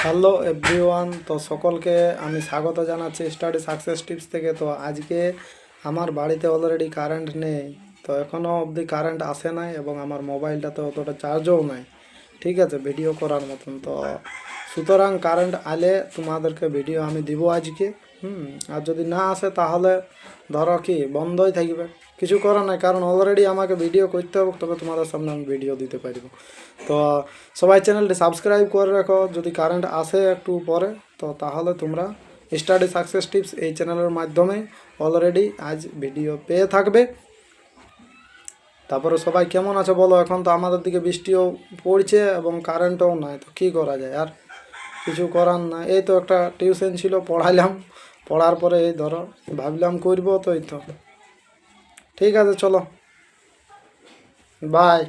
Hello everyone, তো সকলকে আমি স্বাগত জানাচ্ছি স্টাডি সাকসেস টিপস থেকে। তো আজকে আমার বাড়িতে অলরেডি কারেন্ট নেই, তো এখনও অবধি কারেন্ট আসে নাই এবং আমার মোবাইলটাতে অতটা চার্জও নাই, ঠিক আছে, ভিডিও করার মতন। তো সুতরাং কারেন্ট আলে তোমাদেরকে ভিডিও আমি দিব আজকে। আর যদি না আসে তাহলে ধরো কি বন্ধই থাকবে, কিছু করার নাই, কারণ অলরেডি আমাকে ভিডিও করতে হবে, তবে তোমাদের সামনে আমি ভিডিও দিতে পারবো। তো সবাই চ্যানেলটি সাবস্ক্রাইব করে রাখো, যদি কারেন্ট আসে একটু পরে তো তাহলে তোমরা স্টাডি সাকসেস টিপস এই চ্যানেলের মাধ্যমে অলরেডি আজ ভিডিও পেয়ে থাকবে। তারপরে সবাই কেমন আছে বলো? এখন তো আমাদের দিকে বৃষ্টিও পড়ছে এবং কারেন্টও নাই, তো কী করা যায়? আর কিছু করার না, এই তো একটা টিউশন ছিল, পড়াইলাম, পড়ার পরে এই ধরো ভাবলাম করবো, তো এই তো ঠিক আছে, চলো বাই।